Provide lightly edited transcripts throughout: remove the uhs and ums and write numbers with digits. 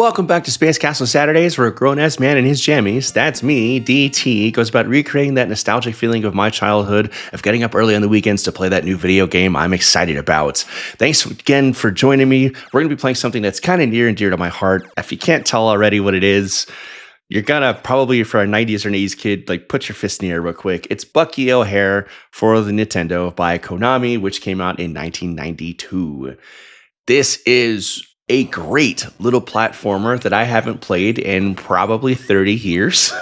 Welcome back to Space Castle Saturdays, where a grown-ass man and his jammies, that's me, DT, goes about recreating that nostalgic feeling of my childhood of getting up early on the weekends to play that new video game I'm excited about. Thanks again for joining me. We're going to be playing something that's kind of near and dear to my heart. If you can't tell already what it is, you're gonna probably, for a 90s or 80s kid, like put your fist in the air real quick. It's Bucky O'Hare for the Nintendo by Konami, which came out in 1992. This is a great little platformer that I haven't played in probably 30 years.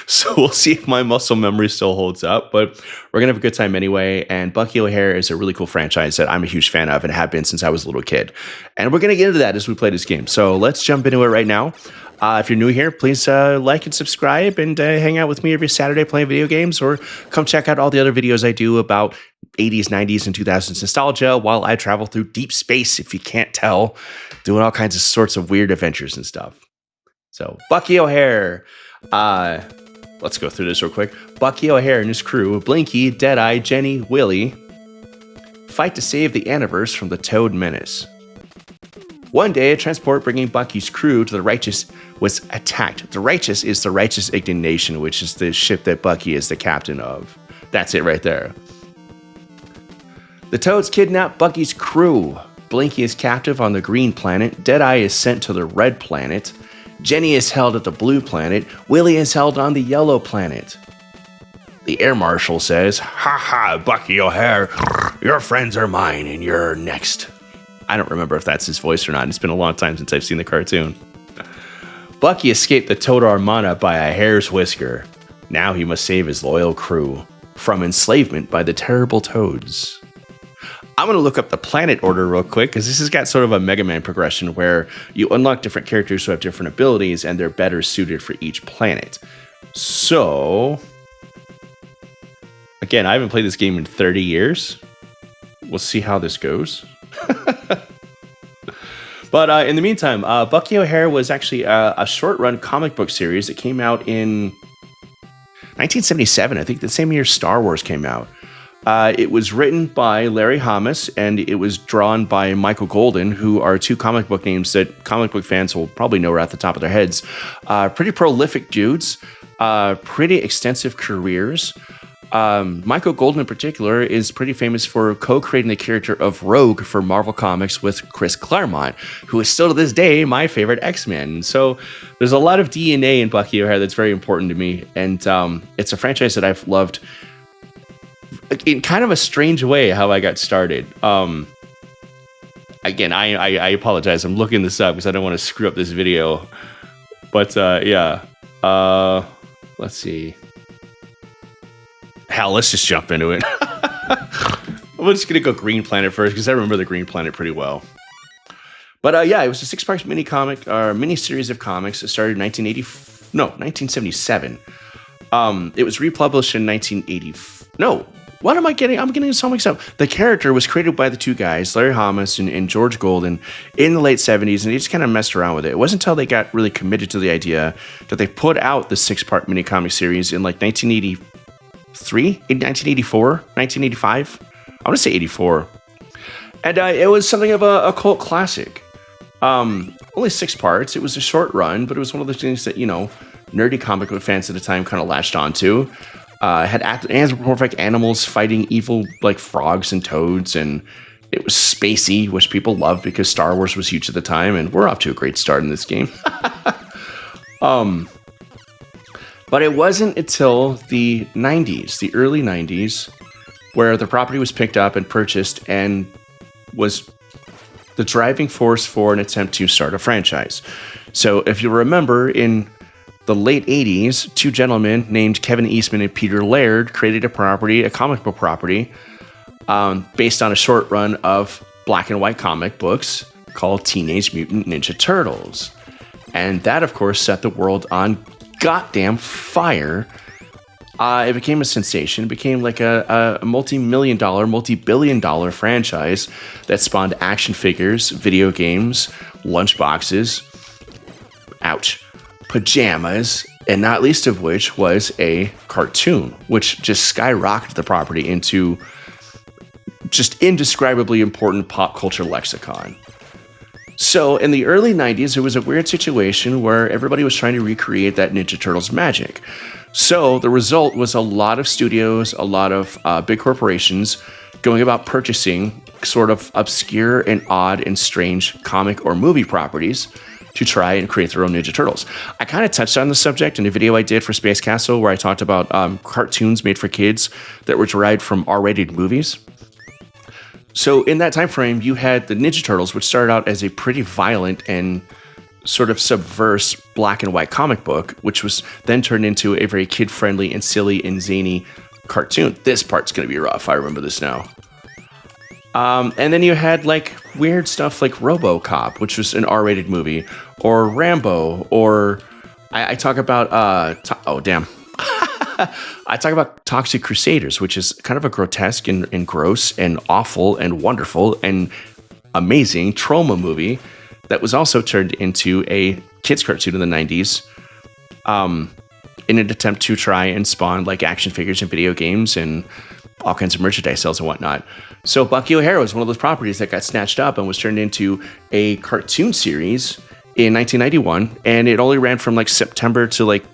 So we'll see if my muscle memory still holds up, but we're going to have a good time anyway. And Bucky O'Hare is a really cool franchise that I'm a huge fan of and have been since I was a little kid. And we're going to get into that as we play this game. So let's jump into it right now. If you're new here, please like and subscribe and hang out with me every Saturday playing video games, or come check out all the other videos I do about 80s, 90s, and 2000s nostalgia while I travel through deep space, if you can't tell, doing all kinds of sorts of weird adventures and stuff. So, Bucky O'Hare. Let's go through this real quick. Bucky O'Hare and his crew, Blinky, Deadeye, Jenny, Willie, fight to save the Aniverse from the Toad Menace. One day, a transport bringing Bucky's crew to the Righteous was attacked. The Righteous is the Righteous Indignation, which is the ship that Bucky is the captain of. That's it right there. The Toads kidnap Bucky's crew. Blinky is captive on the green planet. Deadeye is sent to the red planet. Jenny is held at the blue planet. Willie is held on the yellow planet. The air marshal says, "Ha ha, Bucky O'Hare, your friends are mine and you're next." I don't remember if that's his voice or not. It's been a long time since I've seen the cartoon. Bucky escaped the Toad Armada by a hair's whisker. Now he must save his loyal crew from enslavement by the terrible Toads. I'm going to look up the planet order real quick, because this has got sort of a Mega Man progression where you unlock different characters who have different abilities and they're better suited for each planet. So, again, I haven't played this game in 30 years. We'll see how this goes. But in the meantime, Bucky O'Hare was actually a short-run comic book series that came out in 1977. I think the same year Star Wars came out. It was written by Larry Hamas, and it was drawn by Michael Golden, who are two comic book names that comic book fans will probably know right at the top of their heads. Pretty prolific dudes, pretty extensive careers. Michael Golden in particular is pretty famous for co-creating the character of Rogue for Marvel Comics with Chris Claremont, who is still to this day my favorite X-Men. So there's a lot of DNA in Bucky O'Hare that's very important to me, and it's a franchise that I've loved in kind of a strange way how I got started. Again, I apologize. I'm looking this up because I don't want to screw up this video. But yeah, let's see. Hell, let's just jump into it. I'm just gonna go Green Planet first because I remember the Green Planet pretty well. But yeah, it was a 6-part mini series of comics that started in 1977. It was republished in 1980. No, what am I getting? I'm getting so mixed up. The character was created by the two guys, Larry Hamas and George Golden, in the late 70s, and they just kind of messed around with it. It wasn't until they got really committed to the idea that they put out the 6-part mini comic series in like 1984, 1985. I want to say 84. And it was something of a cult classic. Only 6 parts. It was a short run, but it was one of those things that, you know, nerdy comic book fans at the time kind of latched onto. Had anthropomorphic animals fighting evil like frogs and toads, and it was spacey, which people loved because Star Wars was huge at the time, and we're off to a great start in this game. But it wasn't until the 90s, the early 90s, where the property was picked up and purchased and was the driving force for an attempt to start a franchise. So if you remember, in the late 80s, two gentlemen named Kevin Eastman and Peter Laird created a comic book property, based on a short run of black and white comic books called Teenage Mutant Ninja Turtles. And that, of course, set the world on goddamn fire. It became a sensation. It became like a multi-billion dollar franchise that spawned action figures, video games, lunchboxes, pajamas, and not least of which was a cartoon, which just skyrocketed the property into just indescribably important pop culture lexicon. So in the early 90s, it was a weird situation where everybody was trying to recreate that Ninja Turtles magic. So the result was a lot of studios, a lot of big corporations going about purchasing sort of obscure and odd and strange comic or movie properties to try and create their own Ninja Turtles. I kind of touched on the subject in a video I did for Space Castle where I talked about cartoons made for kids that were derived from R-rated movies. So in that time frame, you had the Ninja Turtles, which started out as a pretty violent and sort of subverse black and white comic book, which was then turned into a very kid-friendly and silly and zany cartoon. This part's going to be rough. I remember this now. And then you had like weird stuff like RoboCop, which was an R-rated movie, or Rambo, or I talk about I talk about Toxic Crusaders, which is kind of a grotesque and gross and awful and wonderful and amazing trauma movie that was also turned into a kids cartoon in the 90s in an attempt to try and spawn like action figures and video games and all kinds of merchandise sales and whatnot. So Bucky O'Hare was one of those properties that got snatched up and was turned into a cartoon series in 1991, and it only ran from like September to like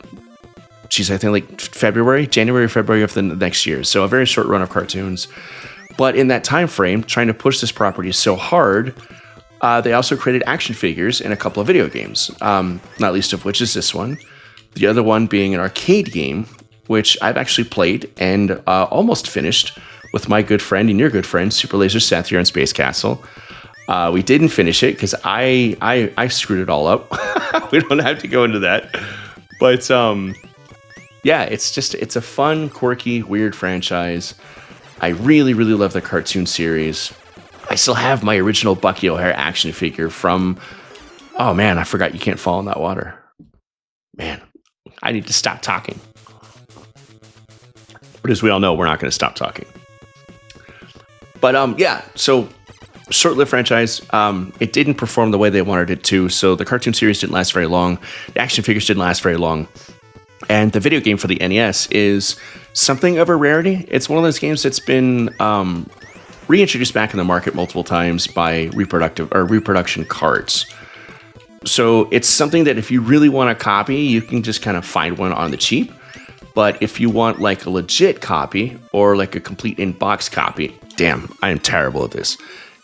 I think like January, February of the next year. So a very short run of cartoons. But in that time frame, trying to push this property so hard, they also created action figures in a couple of video games, not least of which is this one. The other one being an arcade game, which I've actually played and almost finished with my good friend and your good friend, Super Laser Seth here on Space Castle. We didn't finish it because I screwed it all up. We don't have to go into that. But yeah, it's a fun, quirky, weird franchise. I really, really love the cartoon series. I still have my original Bucky O'Hare action figure from... Oh man, I forgot you can't fall in that water. Man, I need to stop talking. But as we all know, we're not going to stop talking. But yeah, so short-lived franchise. It didn't perform the way they wanted it to, so the cartoon series didn't last very long. The action figures didn't last very long. And the video game for the NES is something of a rarity. It's one of those games that's been reintroduced back in the market multiple times by reproduction carts. So it's something that if you really want a copy, you can just kind of find one on the cheap. But if you want like a legit copy or like a complete in-box copy, damn, I am terrible at this.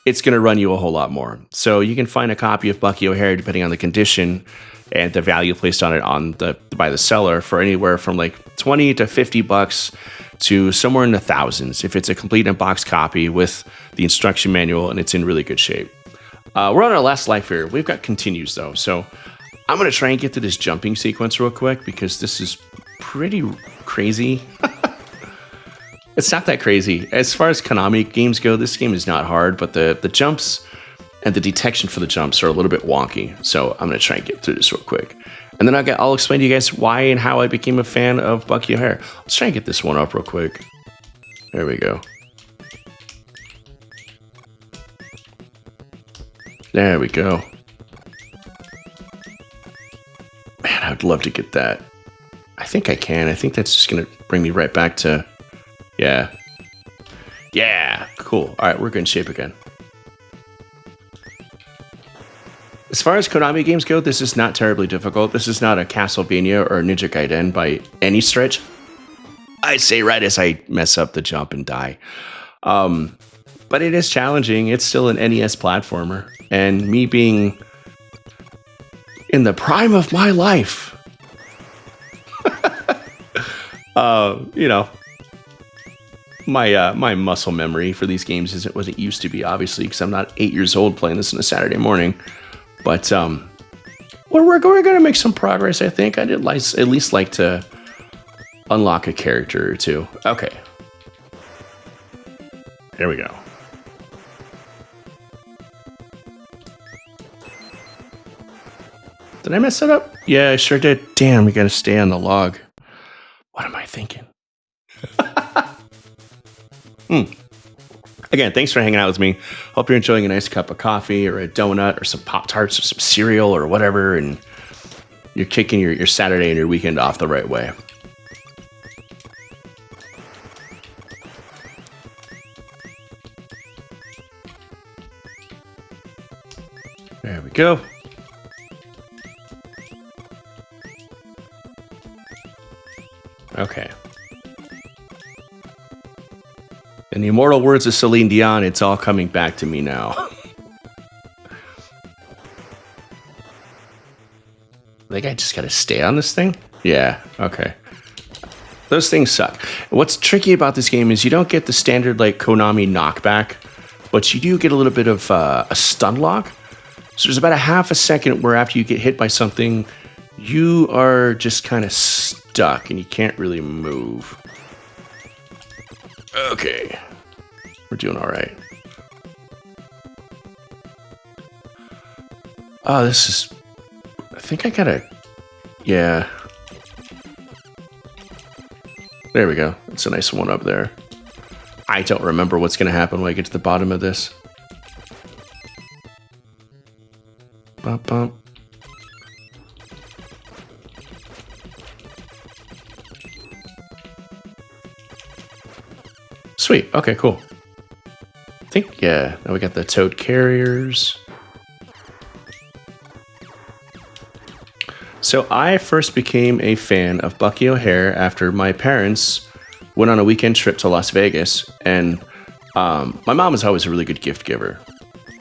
It's going to run you a whole lot more. So you can find a copy of Bucky O'Hare depending on the condition and the value placed on it by the seller for anywhere from like $20 to $50 to somewhere in the thousands if it's a complete in-box copy with the instruction manual and it's in really good shape. We're on our last life here. We've got continues though, so I'm going to try and get to this jumping sequence real quick because this is pretty crazy. It's not that crazy. As far as Konami games go, this game is not hard, but the jumps and the detection for the jumps are a little bit wonky. So I'm going to try and get through this real quick. And then I'll explain to you guys why and how I became a fan of Bucky O'Hare. Let's try and get this one up real quick. There we go. There we go. Man, I would love to get that. I think I can. I think that's just going to bring me right back to... Yeah. Yeah, cool. All right, we're good in shape again. As far as Konami games go, this is not terribly difficult. This is not a Castlevania or a Ninja Gaiden by any stretch. I say right as I mess up the jump and die. But it is challenging. It's still an NES platformer. And me being in the prime of my life, you know, my muscle memory for these games isn't what it used to be, obviously, because I'm not 8 years old playing this on a Saturday morning. But we're going to make some progress, I think. I'd at least like to unlock a character or two. Okay. There we go. Did I mess that up? Yeah, I sure did. Damn, we got to stay on the log. What am I thinking? Again, thanks for hanging out with me. Hope you're enjoying a nice cup of coffee or a donut or some Pop-Tarts or some cereal or whatever, and you're kicking your Saturday and your weekend off the right way. There we we go. Okay. In the immortal words of Celine Dion, it's all coming back to me now. I think I just gotta stay on this thing? Yeah, okay. Those things suck. What's tricky about this game is you don't get the standard, like, Konami knockback, but you do get a little bit of a stun lock. So there's about a half a second where after you get hit by something, you are just kind of stuck and you can't really move. Okay. We're doing all right. Oh, this is... I think I gotta... Yeah. There we go. It's a nice one up there. I don't remember what's gonna happen when I get to the bottom of this. Bump, bump. Sweet. Okay, cool. I think, yeah. Now we got the toad carriers. So I first became a fan of Bucky O'Hare after my parents went on a weekend trip to Las Vegas. And my mom was always a really good gift giver.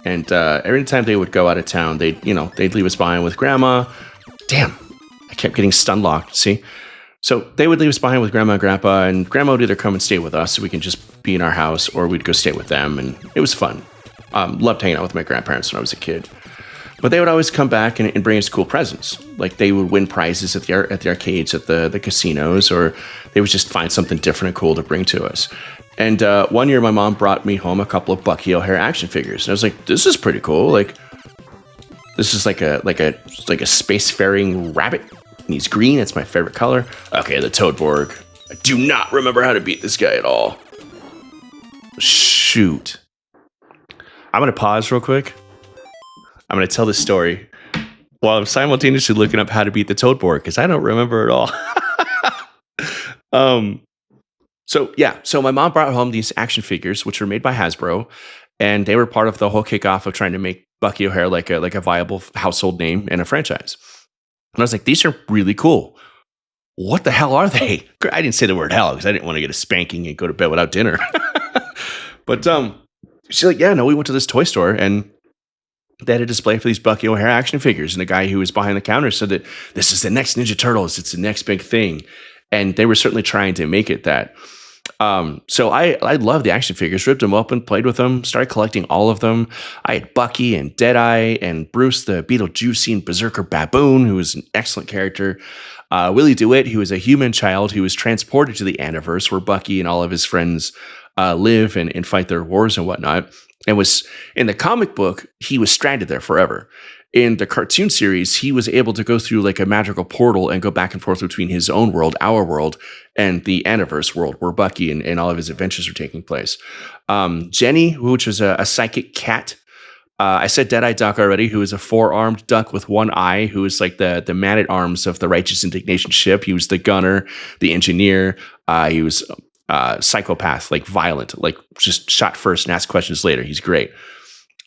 And every time they would go out of town, they'd leave us behind with Grandma. Damn, I kept getting stun locked, see? So they would leave us behind with Grandma and Grandpa, and Grandma would either come and stay with us so we can just be in our house, or we'd go stay with them, and it was fun. Loved hanging out with my grandparents when I was a kid. But they would always come back and bring us cool presents. Like they would win prizes at the arcades, at the casinos, or they would just find something different and cool to bring to us. And one year, my mom brought me home a couple of Bucky O'Hare action figures, and I was like, "This is pretty cool. Like, this is like a spacefaring rabbit. And he's green. It's my favorite color. Okay, the Toadborg. I do not remember how to beat this guy at all. Shoot. I'm gonna pause real quick. I'm gonna tell this story while I'm simultaneously looking up how to beat the Toadborg because I don't remember at all. So my mom brought home these action figures, which were made by Hasbro, and they were part of the whole kickoff of trying to make Bucky O'Hare like a viable household name and a franchise. And I was like, these are really cool. What the hell are they? I didn't say the word hell because I didn't want to get a spanking and go to bed without dinner. But she's like, yeah, no, we went to this toy store and they had a display for these Bucky O'Hare action figures. And the guy who was behind the counter said that this is the next Ninja Turtles. It's the next big thing. And they were certainly trying to make it that. So I loved the action figures, ripped them open, played with them, started collecting all of them. I had Bucky and Deadeye and Bruce, the Beetlejuicean Berserker Baboon, who was an excellent character. Willie DeWitt, who was a human child who was transported to the Aniverse, where Bucky and all of his friends live and fight their wars and whatnot. And was in the comic book, he was stranded there forever. In the cartoon series, he was able to go through like a magical portal and go back and forth between his own world, our world, and the Aniverse world, where Bucky and all of his adventures are taking place. Jenny, which was a psychic cat. I said Deadeye Duck already, who is a four-armed duck with one eye, who is like the man-at-arms of the Righteous Indignation ship. He was the gunner, the engineer. He was psychopath, like violent, like just shot first and ask questions later. He's great.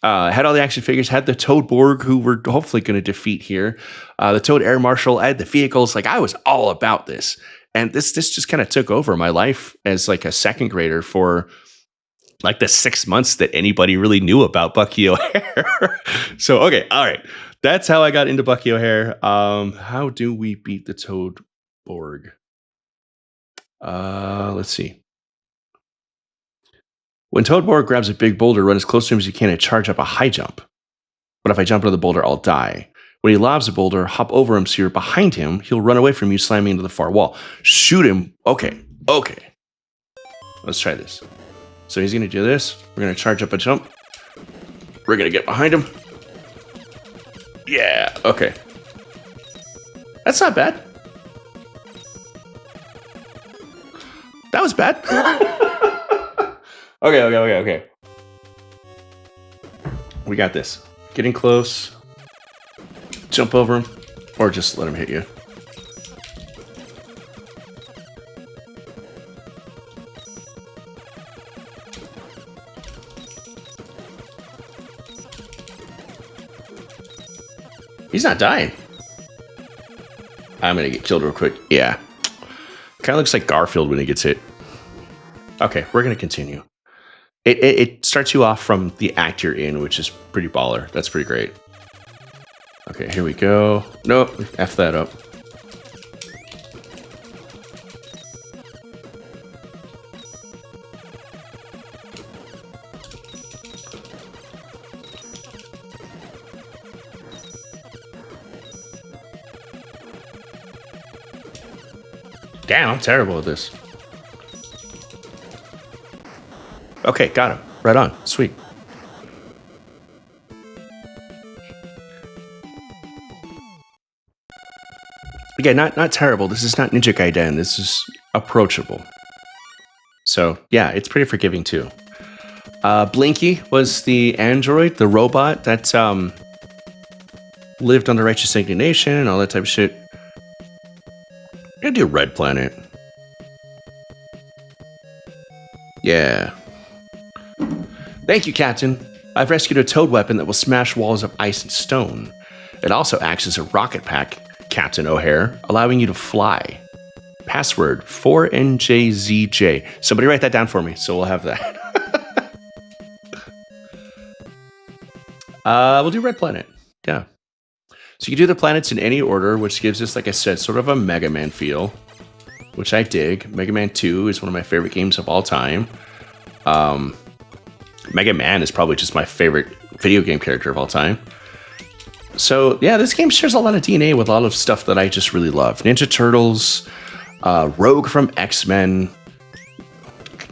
Had all the action figures, had the Toadborg, who we're hopefully going to defeat here. The Toad Air Marshal, I had the vehicles. Like I was all about this. And this just kind of took over my life as like a second grader for like the 6 months that anybody really knew about Bucky O'Hare. So, okay. All right. That's how I got into Bucky O'Hare. How do we beat the Toadborg? Let's see. When Toadborg grabs a big boulder, run as close to him as you can and charge up a high jump. But if I jump into the boulder, I'll die. When he lobs a boulder, hop over him so you're behind him. He'll run away from you, slamming into the far wall. Shoot him. Okay. Let's try this. So he's going to do this. We're going to charge up a jump. We're going to get behind him. Yeah. Okay. That's not bad. That was bad. Okay. We got this. Getting close. Jump over him. Or just let him hit you. He's not dying. I'm gonna get killed real quick. Yeah. Kind of looks like Garfield when he gets hit. Okay, we're gonna continue. It starts you off from the act you're in, which is pretty baller. That's pretty great. Okay, here we go. Nope, F that up. Damn, I'm terrible at this. Okay, got him. Right on. Sweet. Again, not terrible. This is not Ninja Gaiden. This is approachable. So, yeah, it's pretty forgiving, too. Blinky was the android, the robot that lived on the Righteous Indignation and all that type of shit. I'm gonna do Red Planet. Yeah. Thank you, Captain. I've rescued a toad weapon that will smash walls of ice and stone. It also acts as a rocket pack, Captain O'Hare, allowing you to fly. Password 4NJZJ. Somebody write that down for me, so we'll have that. We'll do Red Planet. Yeah. So you can do the planets in any order, which gives us, like I said, sort of a Mega Man feel, which I dig. Mega Man 2 is one of my favorite games of all time. Mega Man is probably just my favorite video game character of all time. So, yeah, this game shares a lot of DNA with a lot of stuff that I just really love. Ninja Turtles, Rogue from X-Men,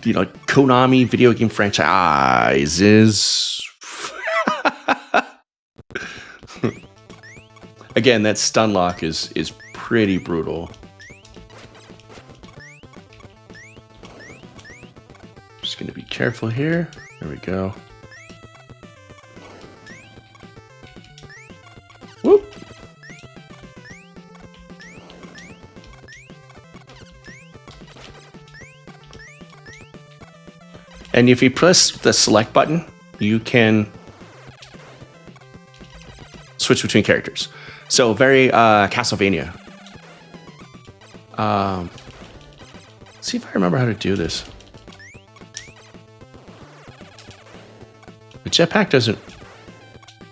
you know, Konami video game franchises. Again, that stun lock is pretty brutal. Just gonna be careful here. There we go. Whoop. And if you press the select button, you can switch between characters. So very Castlevania. Let's see if I remember how to do this. The jetpack doesn't...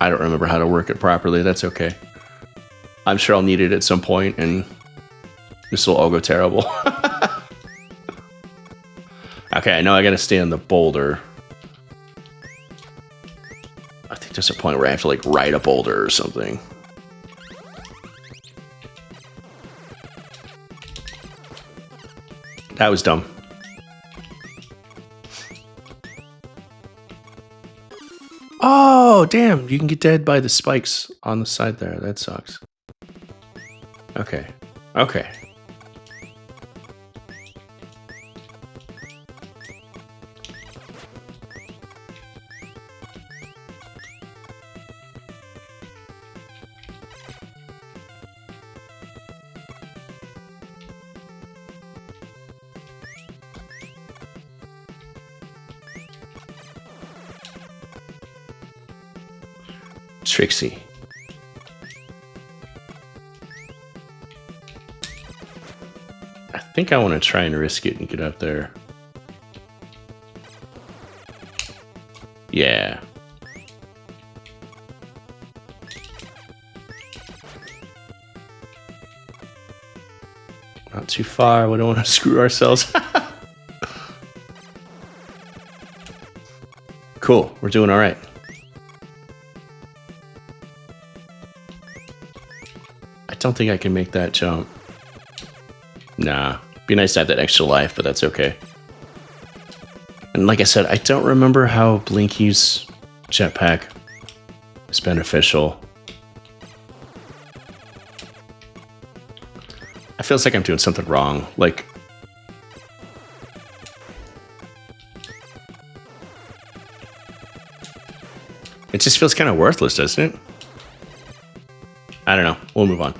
I don't remember how to work it properly. That's okay. I'm sure I'll need it at some point, and this will all go terrible. Okay, I know I gotta stay on the boulder. I think there's a point where I have to, like, ride a boulder or something. That was dumb. Oh, damn. You can get dead by the spikes on the side there. That sucks. Okay. Okay. Trixie. I think I want to try and risk it and get up there. Yeah. Not too far. We don't want to screw ourselves. Cool. We're doing all right. I don't think I can make that jump. Nah. Be nice to have that extra life, but that's okay. And like I said, I don't remember how Blinky's jetpack is beneficial. I feels like I'm doing something wrong. Like... It just feels kind of worthless, doesn't it? I don't know. We'll move on.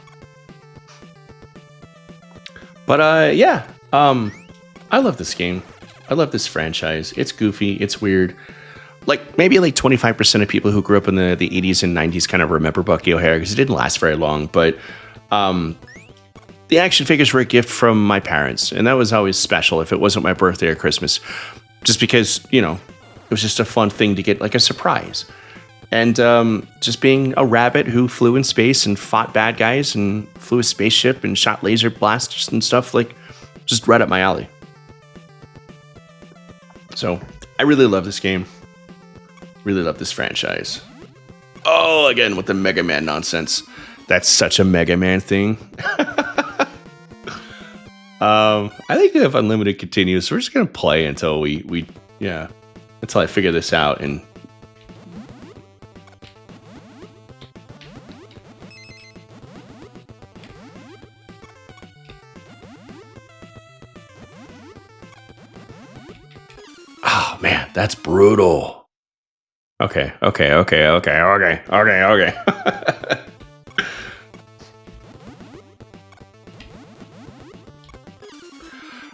But yeah, I love this game. I love this franchise. It's goofy. It's weird. like maybe like 25% of people who grew up in the 80s and 90s kind of remember Bucky O'Hare because it didn't last very long. But the action figures were a gift from my parents, and that was always special if it wasn't my birthday or Christmas, just because, you know, it was just a fun thing to get like a surprise. And just being a rabbit who flew in space and fought bad guys and flew a spaceship and shot laser blasters and stuff, like, just right up my alley. So I really love this game. Really love this franchise. Oh, again, with the Mega Man nonsense. That's such a Mega Man thing. I think we have unlimited continues, so we're just going to play until until I figure this out. And oh man, that's brutal. Okay.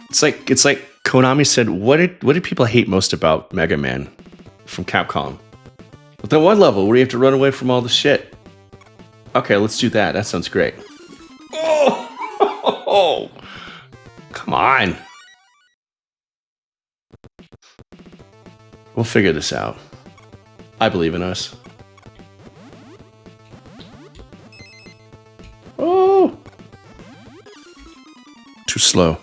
It's like Konami said, what did people hate most about Mega Man from Capcom? But that one level where you have to run away from all the shit. Okay, let's do that. That sounds great. Oh, come on. We'll figure this out. I believe in us. Oh, too slow.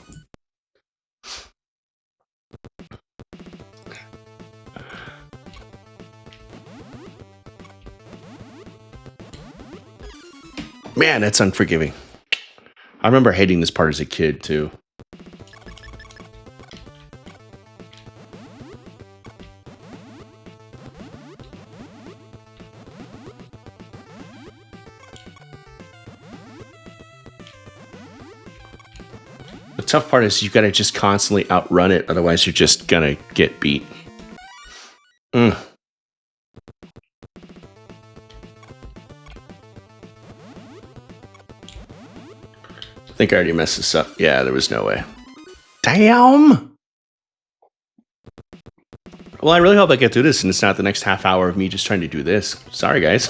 Man, that's unforgiving. I remember hating this part as a kid, too. The tough part is you gotta just constantly outrun it, otherwise you're just gonna get beat. I think I already messed this up. Yeah, there was no way. Damn! Well, I really hope I get through this and it's not the next half hour of me just trying to do this. Sorry, guys.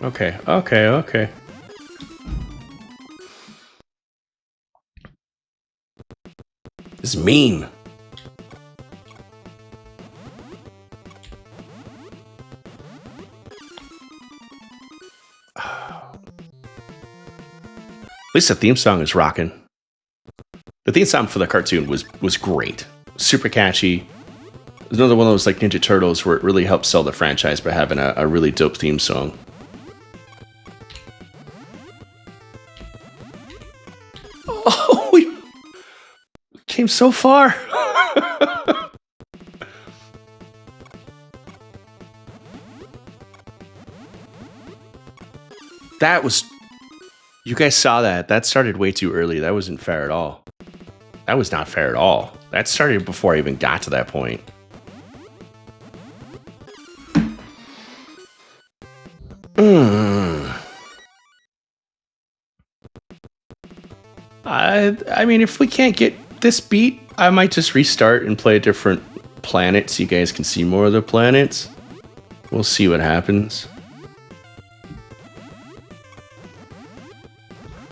Okay. This is mean. At least the theme song is rocking. The theme song for the cartoon was great. Super catchy. It's another one of those like Ninja Turtles where it really helped sell the franchise by having a really dope theme song. Oh, we came so far. That was... You guys saw that. That started way too early. That wasn't fair at all. That was not fair at all. That started before I even got to that point. I mean, if we can't get this beat, I might just restart and play a different planet so you guys can see more of the planets. We'll see what happens.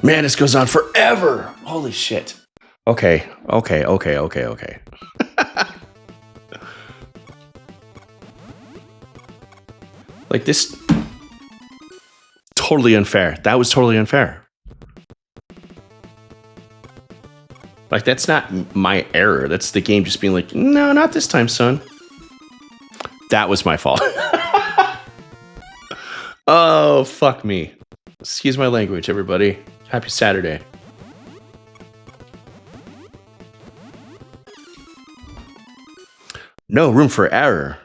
Man, this goes on forever. Holy shit. Okay. Like this... Totally unfair. That was totally unfair. Like, that's not my error. That's the game just being like, no, not this time, son. That was my fault. Oh, fuck me. Excuse my language, everybody. Happy Saturday. No room for error.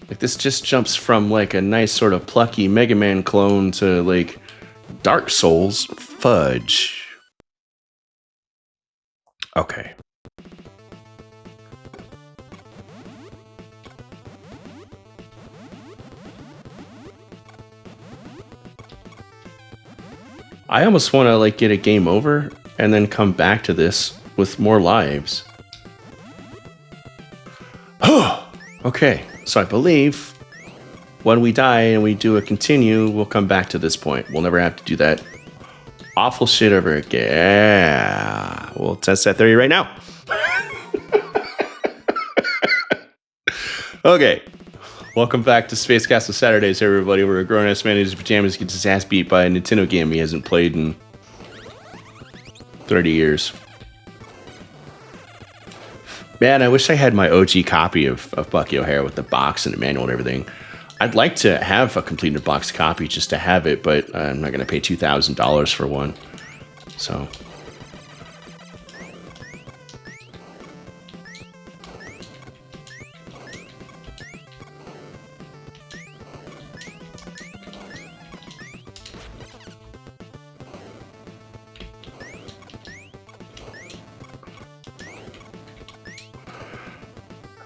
Like, this just jumps from, like, a nice sort of plucky Mega Man clone to, like, Dark Souls fudge. Okay. I almost want to, like, get a game over and then come back to this with more lives. Okay, so I believe when we die and we do a continue, we'll come back to this point. We'll never have to do that awful shit ever again. Yeah. We'll test that theory right now. Okay. Welcome back to Space Castle Saturdays, everybody, where a grown-ass man in his pajamas gets his ass beat by a Nintendo game he hasn't played in 30 years. Man, I wish I had my OG copy of Bucky O'Hare with the box and the manual and everything. I'd like to have a completed box copy just to have it, but I'm not going to pay $2,000 for one. So...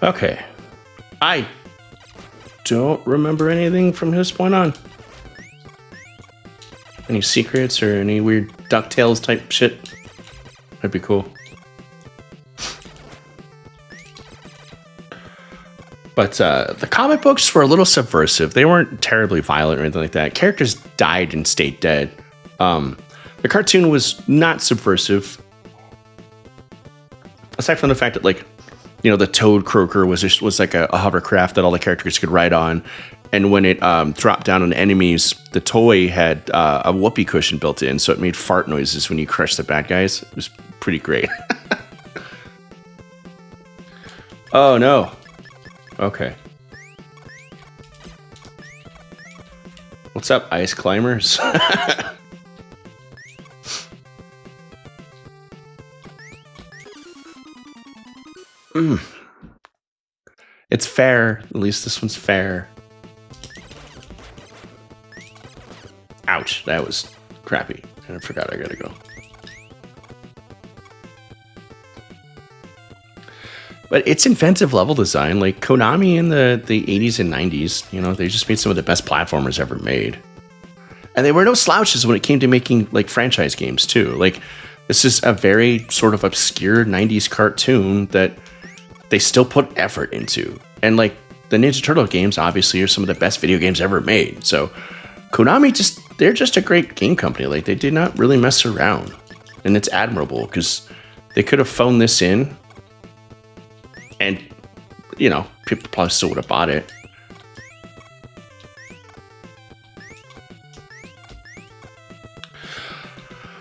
Okay. I don't remember anything from this point on. Any secrets or any weird DuckTales type shit? That'd be cool. But the comic books were a little subversive. They weren't terribly violent or anything like that. Characters died and stayed dead. The cartoon was not subversive. Aside from the fact that, like, you know, the Toad Croaker was like a hovercraft that all the characters could ride on. And when it dropped down on enemies, the toy had a whoopee cushion built in, so it made fart noises when you crushed the bad guys. It was pretty great. Oh, no. Okay. What's up, ice climbers? It's fair. At least this one's fair. Ouch, that was crappy. I forgot I gotta go. But it's inventive level design. Like Konami in the 80s and 90s, you know, they just made some of the best platformers ever made. And they were no slouches when it came to making like franchise games too. Like this is a very sort of obscure 90s cartoon that they still put effort into. And like the Ninja Turtle games obviously are some of the best video games ever made. So Konami they're just a great game company. Like they did not really mess around. And it's admirable because they could have phoned this in and, you know, people probably still would have bought it.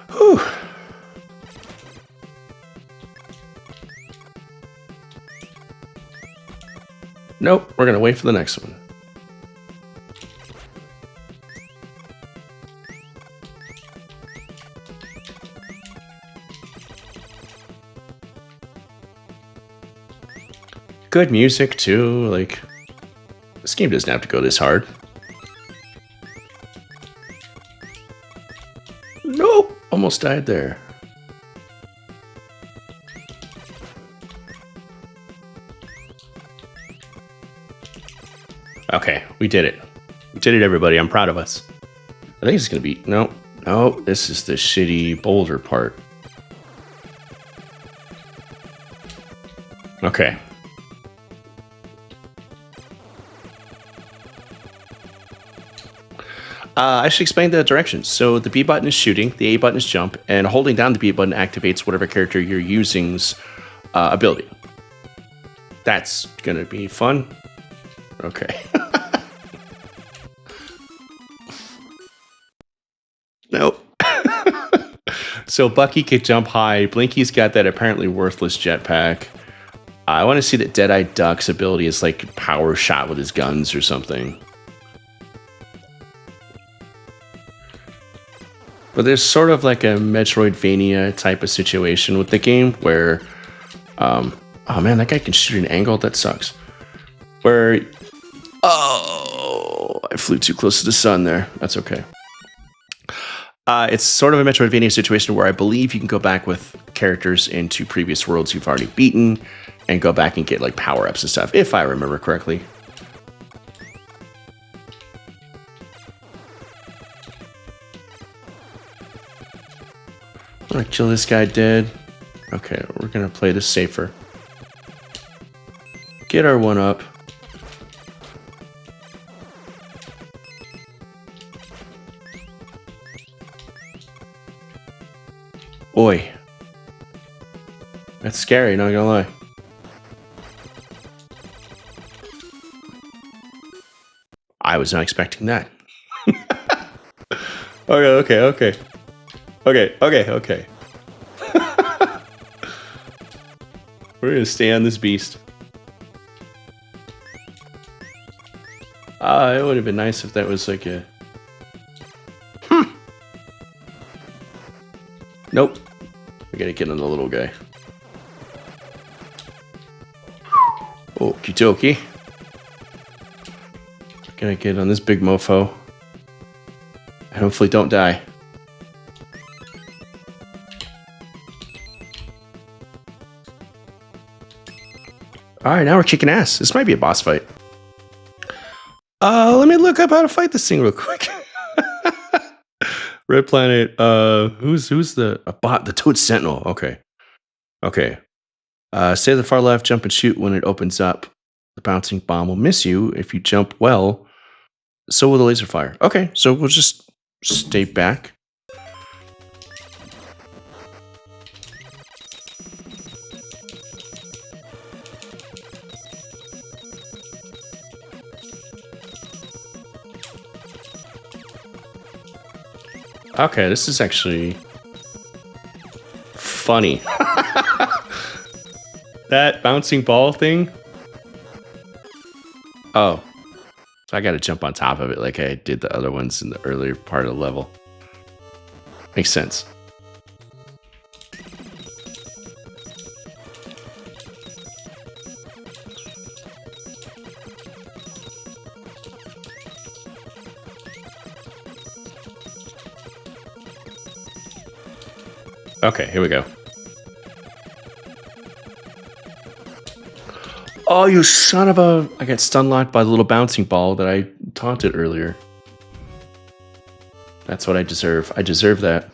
Whew. Nope, we're going to wait for the next one. Good music, too. Like, this game doesn't have to go this hard. Nope, almost died there. Okay, we did it. We did it, everybody. I'm proud of us. I think it's going to be... No, this is the shitty boulder part. Okay. I should explain the directions. So the B button is shooting, the A button is jump, and holding down the B button activates whatever character you're using's ability. That's going to be fun. Okay. Nope. So Bucky could jump high. Blinky's got that apparently worthless jetpack. I want to see that Deadeye Duck's ability is like power shot with his guns or something. But there's sort of like a Metroidvania type of situation with the game where, oh man, that guy can shoot an angle. That sucks. Where, oh, I flew too close to the sun there. That's okay. It's sort of a Metroidvania situation where I believe you can go back with characters into previous worlds you've already beaten and go back and get like power-ups and stuff, if I remember correctly. I'm gonna kill this guy dead. Okay, we're gonna play this safer. Get our one up. Oi. That's scary, not gonna lie. I was not expecting that. Okay. We're gonna stay on this beast. It would have been nice if that was like a... Nope. We gotta get on the little guy. Okie dokie. Gotta get on this big mofo. And hopefully don't die. Alright, now we're kicking ass. This might be a boss fight. Let me look up how to fight this thing real quick. Red Planet, who's the bot? The Toad Sentinel. Okay. Stay to the far left, jump and shoot when it opens up. The bouncing bomb will miss you if you jump well. So will the laser fire. Okay, so we'll just stay back. Okay, this is actually funny. That bouncing ball thing. Oh. So I gotta jump on top of it like I did the other ones in the earlier part of the level. Makes sense. Okay, here we go. Oh, you son of a... I got stun locked by the little bouncing ball that I taunted earlier. That's what I deserve. I deserve that.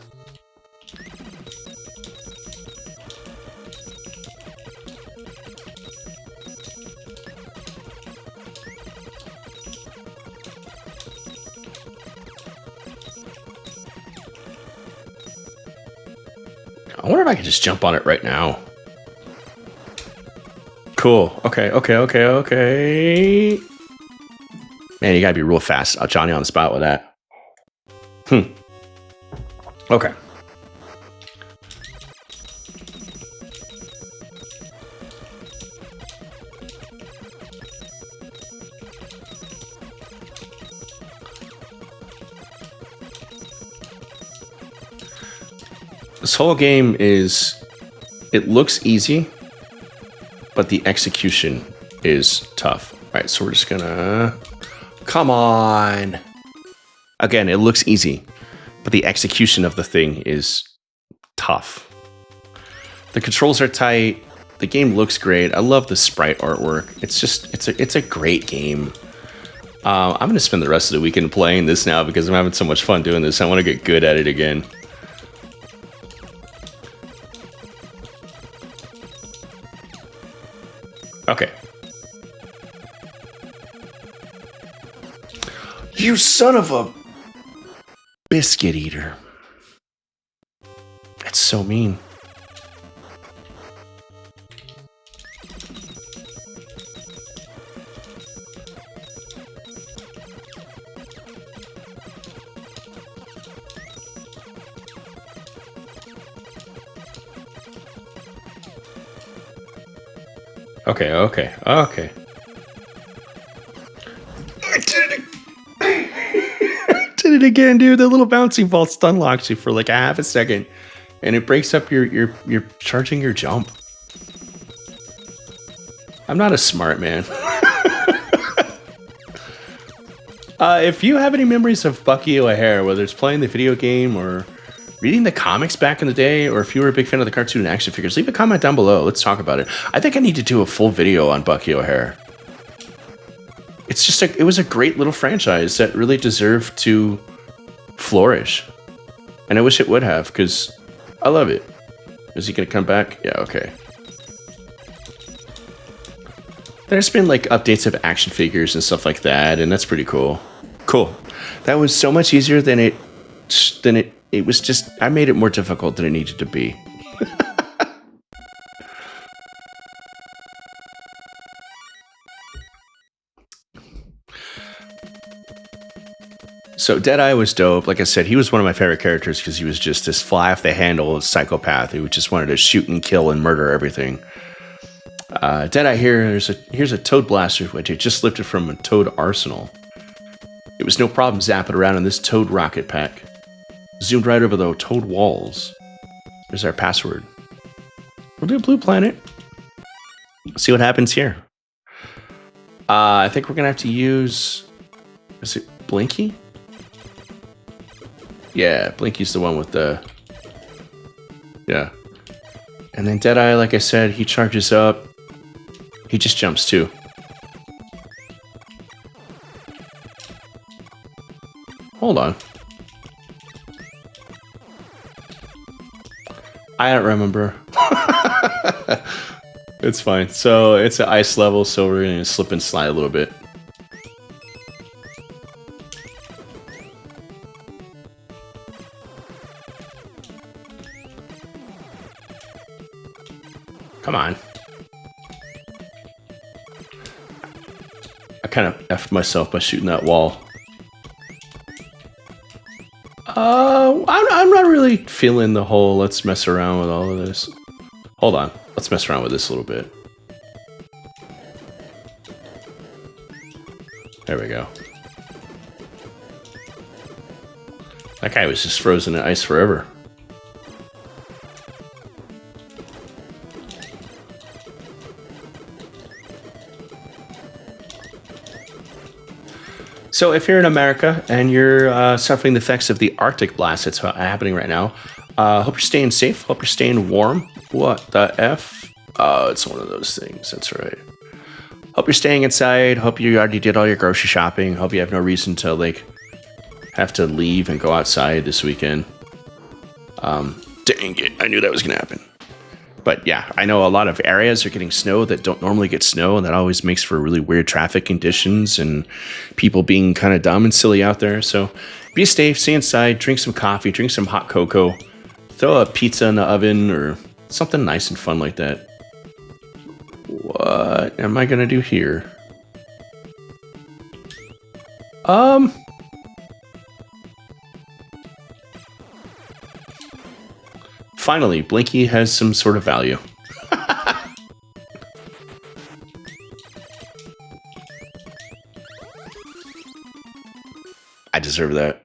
I wonder if I could just jump on it right now. Cool. Okay. Man, you gotta be real fast. Johnny on the spot with that. Okay. This whole game is... It looks easy, but the execution is tough. All right, so we're just gonna... Come on! Again, it looks easy, but the execution of the thing is tough. The controls are tight. The game looks great. I love the sprite artwork. It's just... It's a great game. I'm gonna spend the rest of the weekend playing this now because I'm having so much fun doing this. I want to get good at it again. Okay. You son of a biscuit eater. That's so mean. Okay. I did it again, dude. The little bouncy ball stun locks you for like a half a second, and it breaks up your charging your jump. I'm not a smart man. If you have any memories of Bucky O'Hare, whether it's playing the video game or reading the comics back in the day, or if you were a big fan of the cartoon and action figures, leave a comment down below. Let's talk about it. I think I need to do a full video on Bucky O'Hare. It's just it was a great little franchise that really deserved to flourish. And I wish it would have, because I love it. Is he gonna come back? Yeah, okay. There's been like updates of action figures and stuff like that, and that's pretty cool. Cool. That was so much easier than it was just, I made it more difficult than it needed to be. So Deadeye was dope. Like I said, he was one of my favorite characters because he was just this fly off the handle psychopath who just wanted to shoot and kill and murder everything. Deadeye here, here's a Toad Blaster, which I just lifted from a Toad arsenal. It was no problem zapping around in this Toad rocket pack. Zoomed right over the Toad walls. There's our password. We'll do Blue Planet. See what happens here. I think we're gonna have to use, is it Blinky? Yeah, Blinky's the one with the... Yeah. And then Deadeye, like I said, he charges up. He just jumps too. Hold on. I don't remember. It's fine. So it's an ice level, so we're going to slip and slide a little bit. Come on. I kind of effed myself by shooting that wall. I'm not really feeling the whole let's mess around with all of this. Hold on. Let's mess around with this a little bit. There we go. That guy was just frozen in ice forever. So if you're in America and you're suffering the effects of the Arctic blast that's happening right now, hope you're staying safe. Hope you're staying warm. What the F? Oh, it's one of those things. That's right. Hope you're staying inside. Hope you already did all your grocery shopping. Hope you have no reason to like have to leave and go outside this weekend. Dang it. I knew that was going to happen. But yeah, I know a lot of areas are getting snow that don't normally get snow, and that always makes for really weird traffic conditions and people being kind of dumb and silly out there. So be safe, stay inside, drink some coffee, drink some hot cocoa, throw a pizza in the oven or something nice and fun like that. What am I going to do here? Finally, Blinky has some sort of value. I deserve that.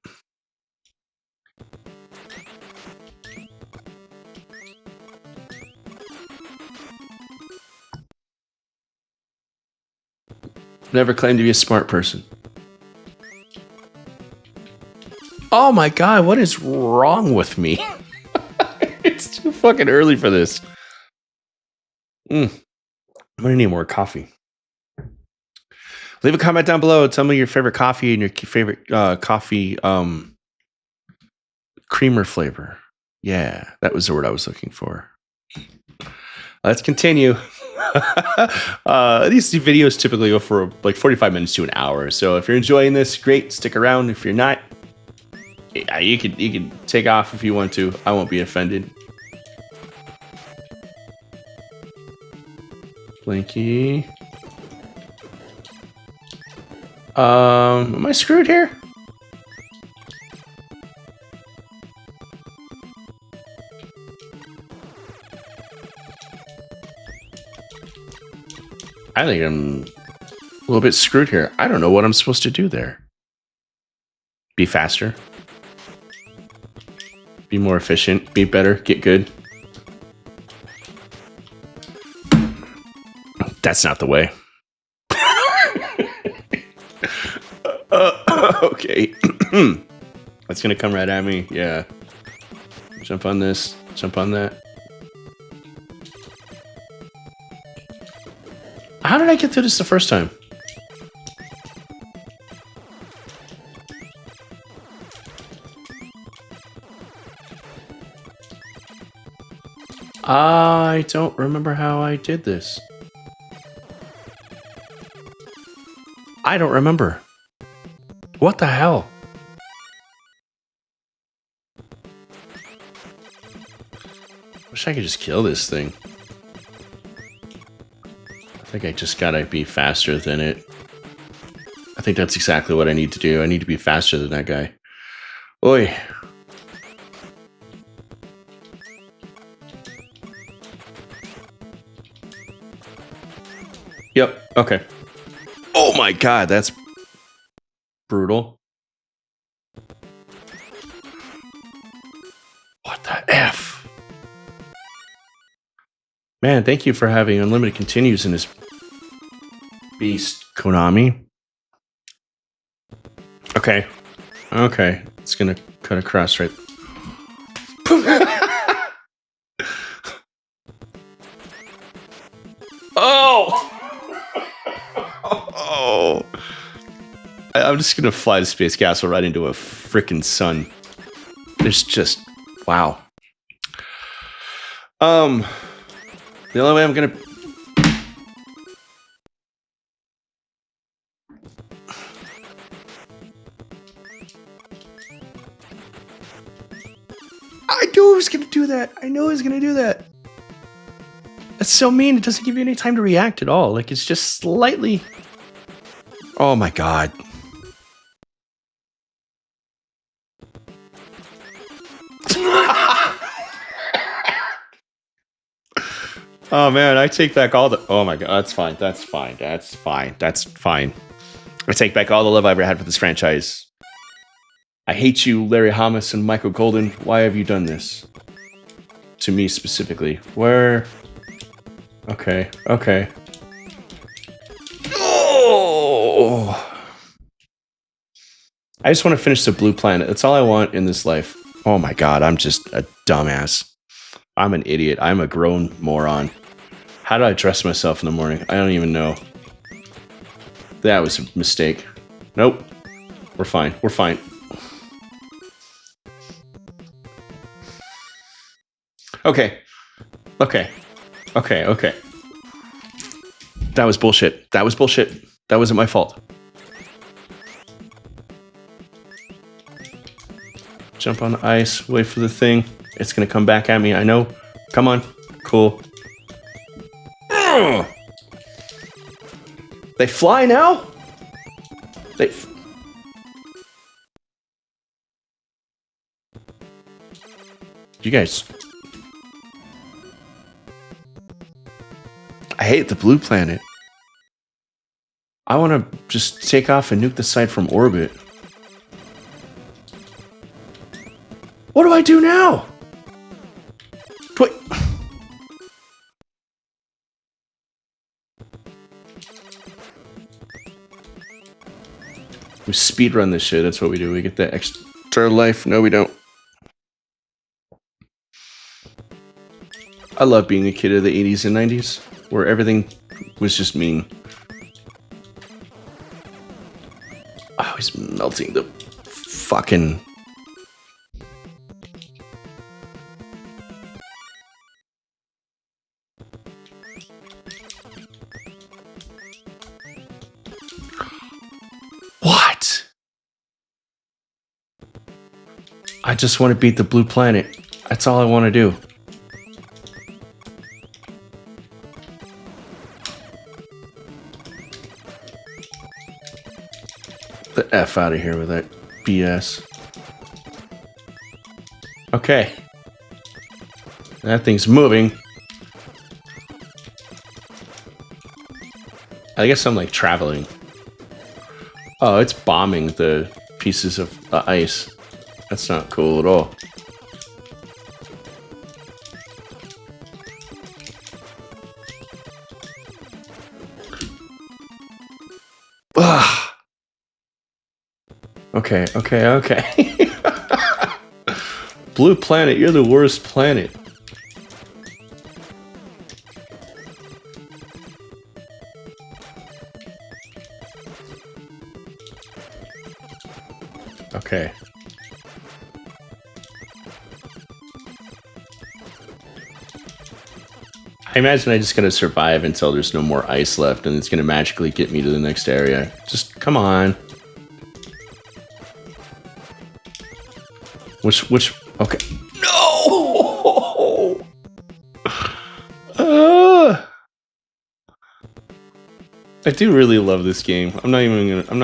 Never claimed to be a smart person. Oh my god, what is wrong with me? It's too fucking early for this. I'm gonna need more coffee. Leave a comment down below. Tell me your favorite coffee and your favorite coffee creamer flavor. Yeah, that was the word I was looking for. Let's continue. These videos typically go for like 45 minutes to an hour. So if you're enjoying this, great. Stick around. If you're not, you can take off if you want to. I won't be offended. Blinky. Am I screwed here? I think I'm a little bit screwed here. I don't know what I'm supposed to do there. Be faster. Be more efficient. Be better. Get good. That's not the way. Okay. That's gonna come right at me. Yeah. Jump on this. Jump on that. How did I get through this the first time? I don't remember how I did this. I don't remember. What the hell? Wish I could just kill this thing. I think I just gotta be faster than it. I think that's exactly what I need to do. I need to be faster than that guy. Oi. Yep, okay. Oh my god, that's brutal. What the F? Man, thank you for having unlimited continues in this beast, Konami. Okay. Okay. It's gonna cut across right. Oh! Oh! I'm just gonna fly the Space Castle right into a freaking sun. There's just... Wow. The only way I'm gonna... I knew I was gonna do that. I knew I was gonna do that. That's so mean. It doesn't give you any time to react at all. Like, it's just slightly... Oh my god. Oh man, I take back all the... Oh my god, that's fine. That's fine. That's fine. That's fine. I take back all the love I ever had for this franchise. I hate you, Larry Hamas and Michael Golden. Why have you done this? To me specifically. Where... Okay, okay. Oh! I just want to finish the blue planet. That's all I want in this life. Oh my god, I'm just a dumbass. I'm an idiot. I'm a grown moron. How do I dress myself in the morning? I don't even know. That was a mistake. Nope. We're fine. We're fine. Okay. Okay. Okay, okay. That was bullshit. That was bullshit. That wasn't my fault. Jump on the ice. Wait for the thing. It's gonna come back at me. I know. Come on. Cool. Ugh. They fly now? You guys... I hate the blue planet. I want to just take off and nuke the site from orbit. What do I do now? Wait. We speedrun this shit. That's what we do. We get that extra life. No, we don't. I love being a kid of the 80s and 90s, where everything was just mean. Oh, he's melting the fucking... What? I just want to beat the blue planet. That's all I want to do. The F out of here with that BS. Okay. That thing's moving. I guess I'm like traveling. Oh, it's bombing the pieces of ice. That's not cool at all. Ugh. Okay, okay, okay. Blue planet, you're the worst planet. Okay. I imagine I just gotta survive until there's no more ice left, and it's gonna magically get me to the next area. Just come on. Which? Okay. No. I do really love this game. I'm not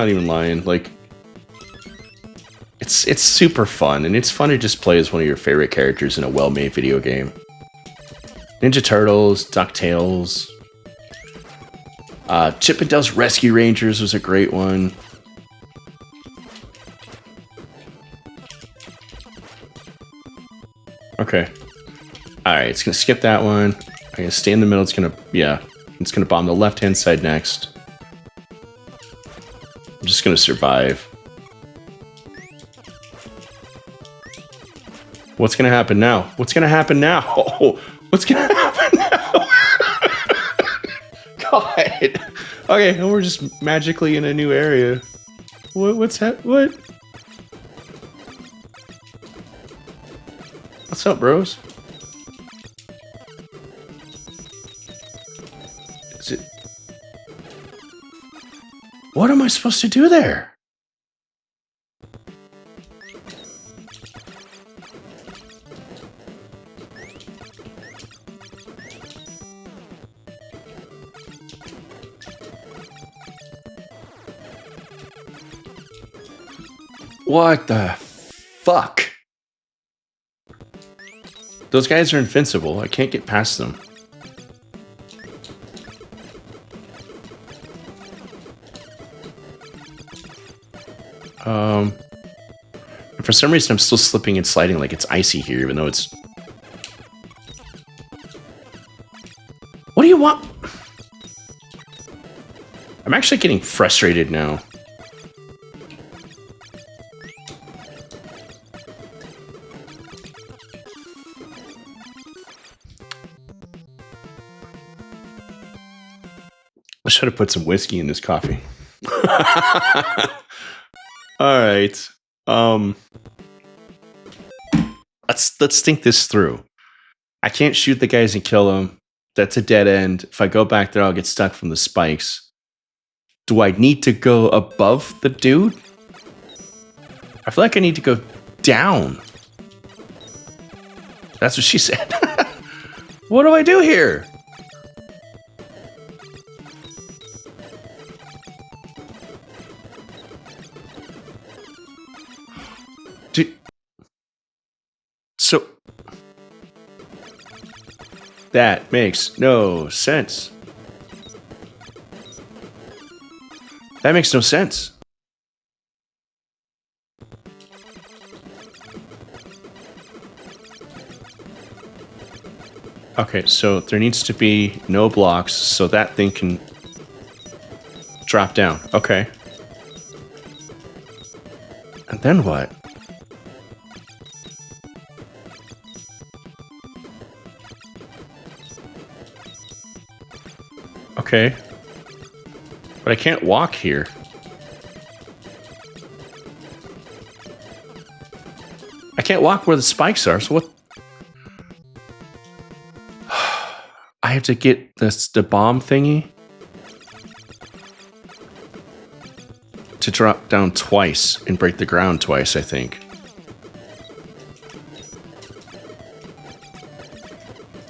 even lying. Like, it's super fun, and it's fun to just play as one of your favorite characters in a well-made video game. Ninja Turtles, DuckTales, Chip and Dale's Rescue Rangers was a great one. Okay. Alright, it's gonna skip that one. I'm gonna stay in the middle. It's gonna bomb the left-hand side next. I'm just gonna survive. What's gonna happen now? What's gonna happen now? Oh, what's gonna happen now? God. Okay, and we're just magically in a new area. What's that? What? What's up, bros? Is it? What am I supposed to do there? What the fuck? Those guys are invincible. I can't get past them. For some reason, I'm still slipping and sliding like it's icy here, even though it's... What do you want? I'm actually getting frustrated now. I should have put some whiskey in this coffee. All right. Let's think this through. I can't shoot the guys and kill them. That's a dead end. If I go back there, I'll get stuck from the spikes. Do I need to go above the dude? I feel like I need to go down. That's what she said. What do I do here? So that makes no sense. That makes no sense. Okay, so there needs to be no blocks so that thing can drop down. Okay. And then what? Okay. But I can't walk here. I can't walk where the spikes are, so what? I have to get the bomb thingy to drop down twice and break the ground twice, I think.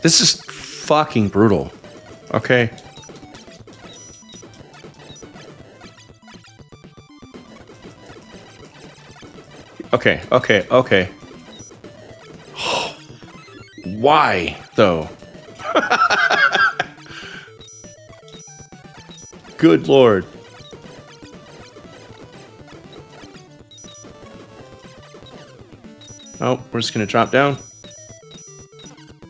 This is fucking brutal. Okay. Okay. Why, though? Good lord. Oh, we're just gonna drop down.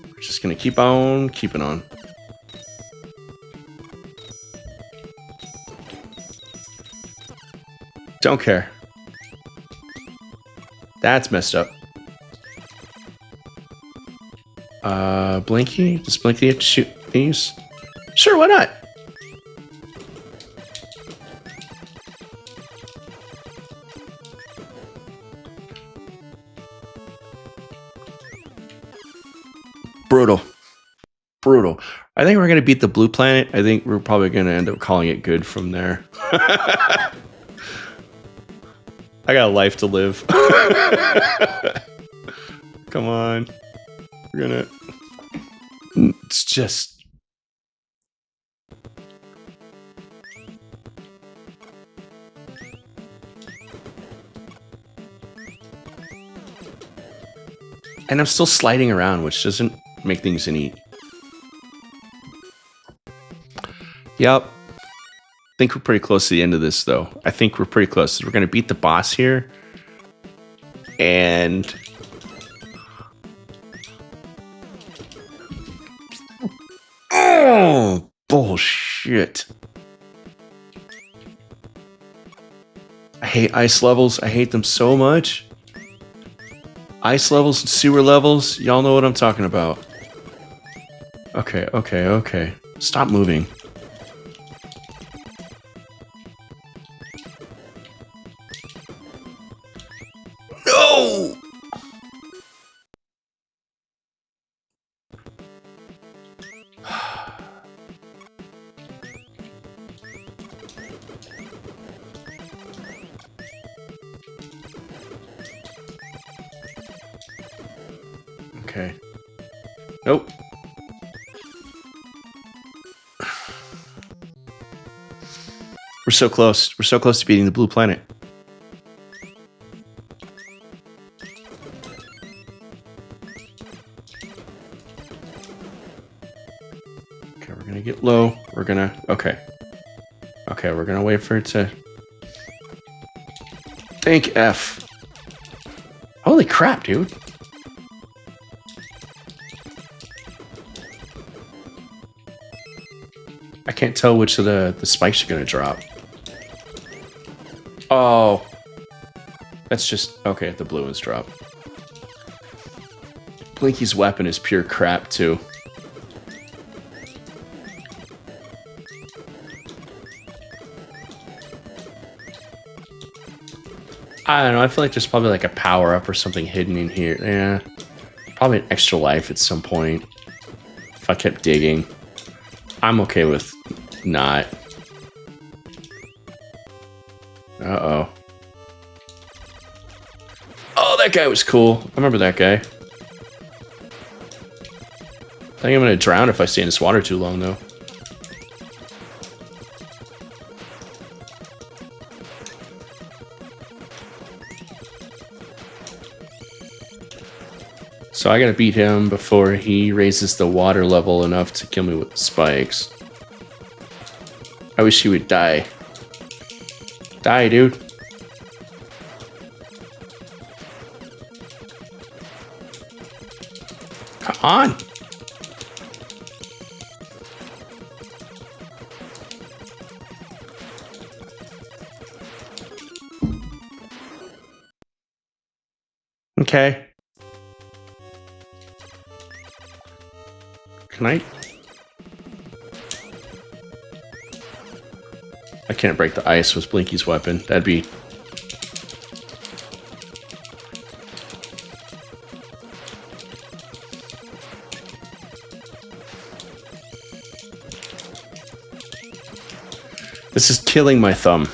We're just gonna keep on keeping on. Don't care. That's messed up. Blinky? Does Blinky have to shoot these? Sure, why not? Brutal. brutal. I think we're going to beat the blue planet. I think we're probably going to end up calling it good from there. I got a life to live. Come on. We're going to... It's just... And I'm still sliding around, which doesn't make things any... Yep. I think we're pretty close to the end of this, though. I think we're pretty close. We're going to beat the boss here. And... Oh, bullshit. I hate ice levels. I hate them so much. Ice levels and sewer levels. Y'all know what I'm talking about. Okay, okay, okay. Stop moving. No! Okay. Nope. We're so close. We're so close to beating the blue planet. Okay, we're gonna get low. We're gonna... Okay. Okay, we're gonna wait for it to... Thank F. Holy crap, dude. I can't tell which of the spikes are going to drop. Oh. That's just... Okay, the blue ones drop. Blinky's weapon is pure crap, too. I don't know, I feel like there's probably like a power-up or something hidden in here. Yeah. Probably an extra life at some point. If I kept digging. I'm okay with not. Uh-oh. Oh, that guy was cool. I remember that guy. I think I'm gonna drown if I stay in this water too long, though. So I gotta beat him before he raises the water level enough to kill me with spikes. I wish he would die. Die, dude. Come on. Okay. Can I can't break the ice with Blinky's weapon. That'd be... This is killing my thumb.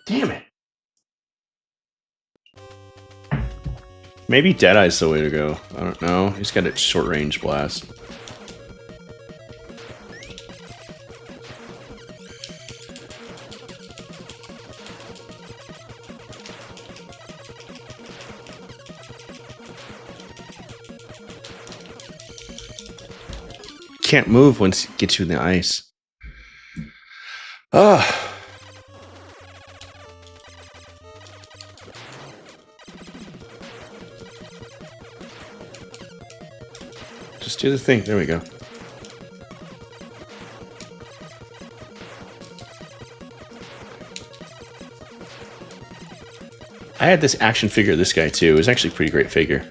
Damn it. Maybe Deadeye's the way to go. I don't know. He's got a short-range blast. Can't move once it gets you in the ice. Ah. Just do the thing. There we go. I had this action figure of this guy too. It was actually a pretty great figure.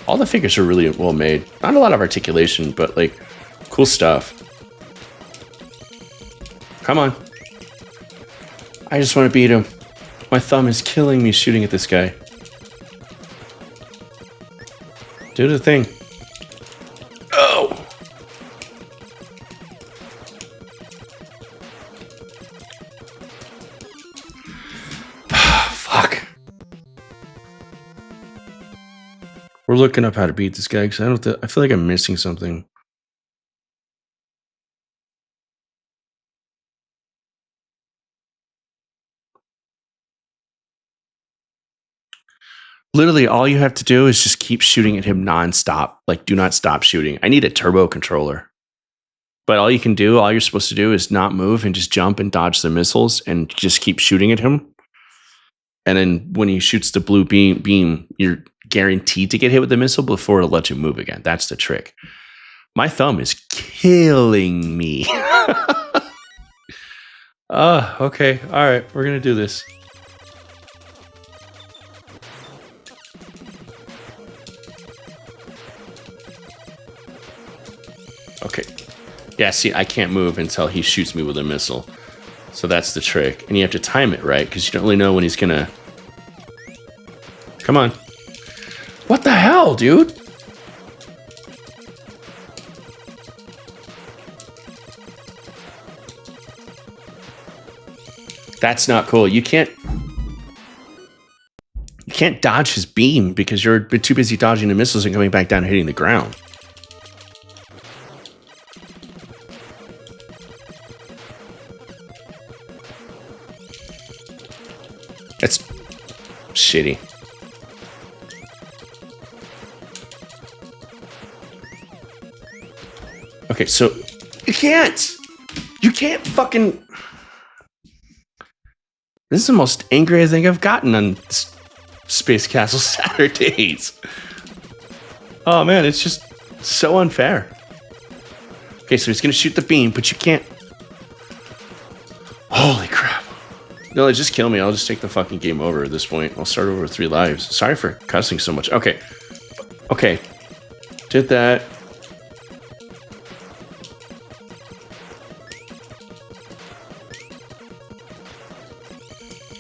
All the figures are really well made. Not a lot of articulation, but like cool stuff. Come on. I just want to beat him. My thumb is killing me shooting at this guy. Do the thing. Oh! Fuck. We're looking up how to beat this guy because I feel like I'm missing something. Literally, all you have to do is just keep shooting at him nonstop. Like, do not stop shooting. I need a turbo controller. But all you're supposed to do is not move and just jump and dodge the missiles and just keep shooting at him. And then when he shoots the blue beam, you're guaranteed to get hit with the missile before it'll let you move again. That's the trick. My thumb is killing me. Okay. All right. We're going to do this. Okay. Yeah, see, I can't move until he shoots me with a missile. So that's the trick. And you have to time it right, because you don't really know when he's gonna... Come on. What the hell, dude? That's not cool. You can't dodge his beam because you're too busy dodging the missiles and coming back down and hitting the ground. That's shitty. Okay, so you can't fucking... This is the most angry I think I've gotten on Space Castle Saturdays. Oh man, it's just so unfair. Okay, so he's gonna shoot the beam, but you can't... Holy crap. No, just kill me. I'll just take the fucking game over at this point. I'll start over with 3 lives. Sorry for cussing so much. Okay. Okay. Did that.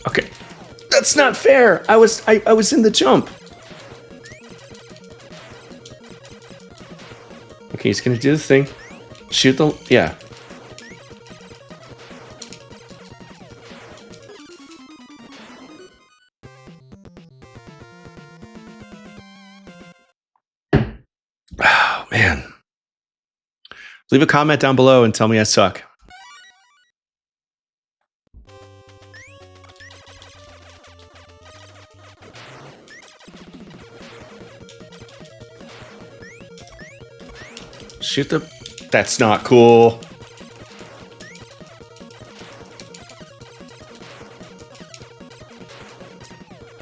Okay. That's not fair. I was in the jump. Okay, he's gonna do the thing. Shoot the... Yeah. Oh, man. Leave a comment down below and tell me I suck. Shoot the... That's not cool.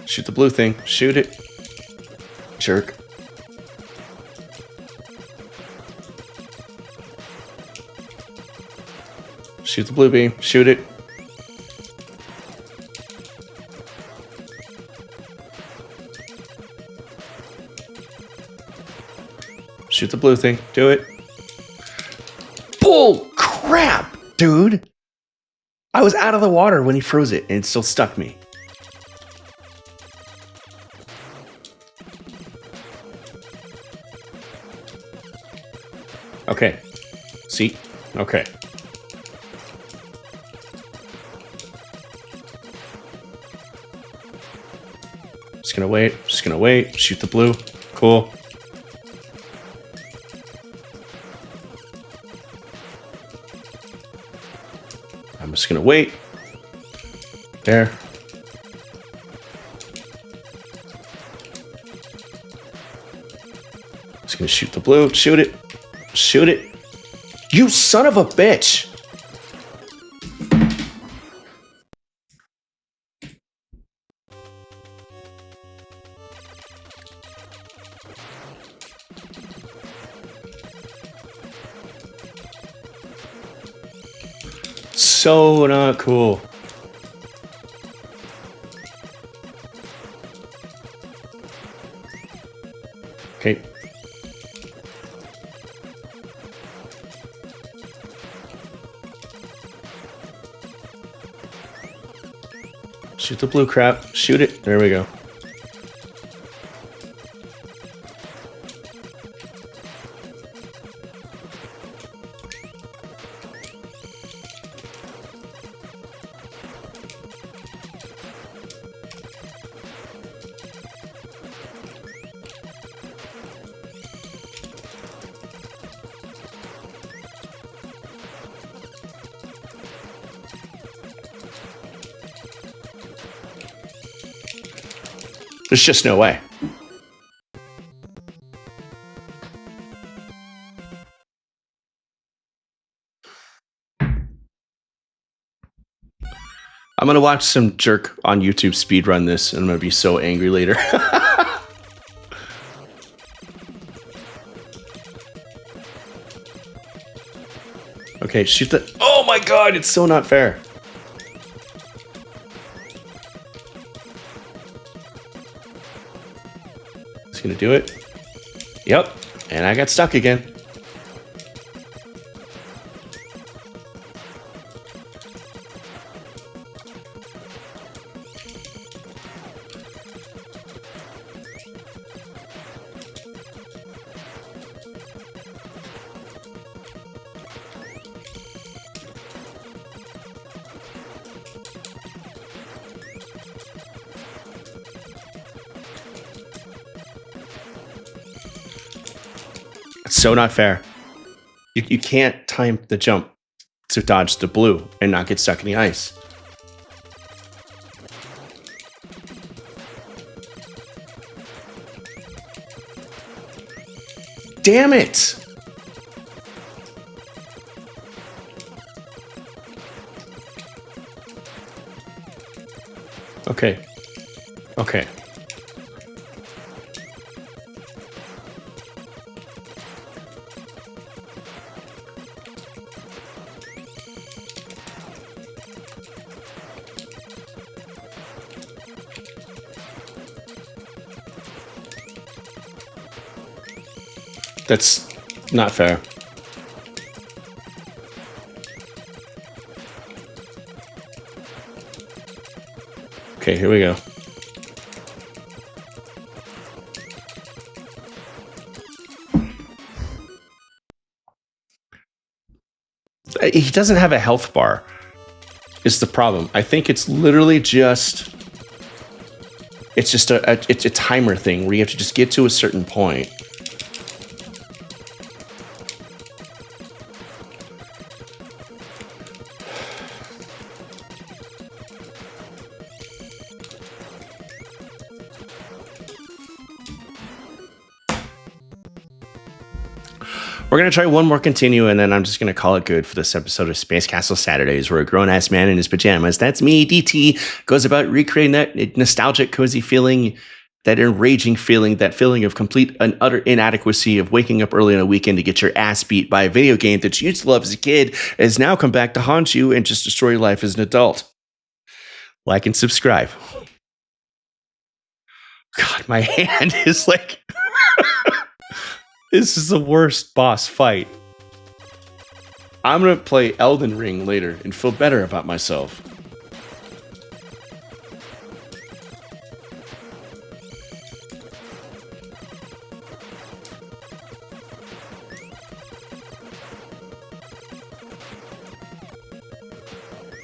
Shoot the blue thing. Shoot it. Jerk. Shoot the blue beam. Shoot it. Shoot the blue thing. Do it. Bull crap, dude. I was out of the water when he froze it and it still stuck me. Okay. See? Okay. Just gonna wait. Just gonna wait. Shoot the blue. Cool. I'm just gonna wait. There. Just gonna shoot the blue. Shoot it. Shoot it. You son of a bitch. So not cool. Okay. Shoot the blue crap. Shoot it. There we go. There's just no way. I'm gonna watch some jerk on YouTube speedrun this, and I'm gonna be so angry later. Okay, shoot the... Oh my god, it's so not fair. It's gonna do it. Yep, and I got stuck again. It's so not fair. You can't time the jump to dodge the blue and not get stuck in the ice. Damn it! Okay. Okay. That's not fair. Okay, here we go. He doesn't have a health bar, is the problem. I think it's literally just... It's just it's a timer thing where you have to just get to a certain point. We're going to try one more continue, and then I'm just going to call it good for this episode of Space Castle Saturdays, where a grown-ass man in his pajamas, that's me, DT, goes about recreating that nostalgic, cozy feeling, that enraging feeling, that feeling of complete and utter inadequacy of waking up early on a weekend to get your ass beat by a video game that you used to love as a kid has now come back to haunt you and just destroy your life as an adult. Like and subscribe. God, my hand is like... This is the worst boss fight. I'm gonna play Elden Ring later and feel better about myself.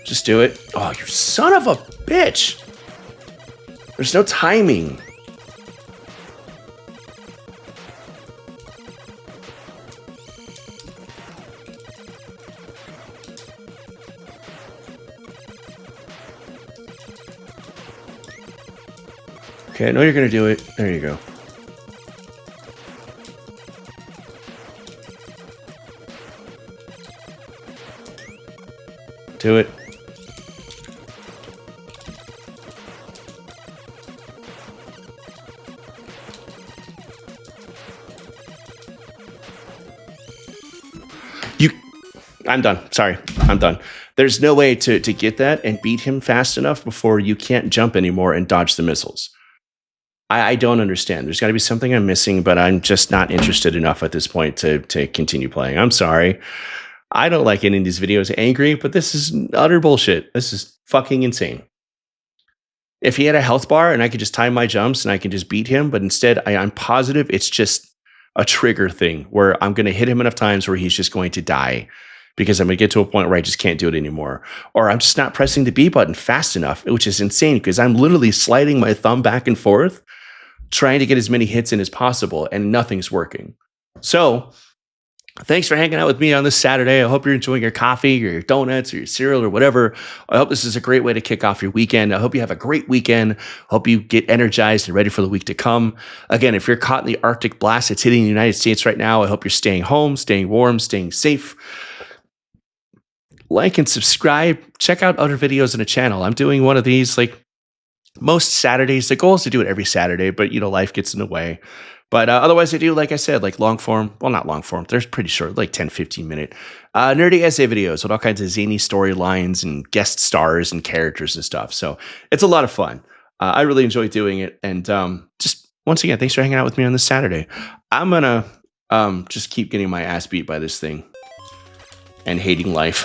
Just do it. Oh, you son of a bitch! There's no timing. Okay, I know you're gonna do it. There you go. Do it. I'm done. Sorry, I'm done. There's no way to get that and beat him fast enough before you can't jump anymore and dodge the missiles. I don't understand. There's got to be something I'm missing, but I'm just not interested enough at this point to continue playing. I'm sorry. I don't like ending these videos angry, but this is utter bullshit. This is fucking insane. If he had a health bar and I could just time my jumps and I can just beat him, but instead I'm positive it's just a trigger thing where I'm going to hit him enough times where he's just going to die because I'm going to get to a point where I just can't do it anymore. Or I'm just not pressing the B button fast enough, which is insane because I'm literally sliding my thumb back and forth, trying to get as many hits in as possible, and nothing's working. So thanks for hanging out with me on this Saturday. I hope you're enjoying your coffee or your donuts or your cereal or whatever. I hope this is a great way to kick off your weekend. I hope you have a great weekend. Hope you get energized and ready for the week to come. Again, if you're caught in the Arctic blast that's hitting the United States right now, I hope you're staying home, staying warm, staying safe. Like and subscribe. Check out other videos on the channel. I'm doing one of these like most Saturdays. The goal is to do it every Saturday, but life gets in the way. But otherwise, I do, like I said, like long form. Well, not long form. They're pretty short, like 10, 15-minute nerdy essay videos with all kinds of zany storylines and guest stars and characters and stuff. So it's a lot of fun. I really enjoy doing it. And just once again, thanks for hanging out with me on this Saturday. I'm going to just keep getting my ass beat by this thing and hating life.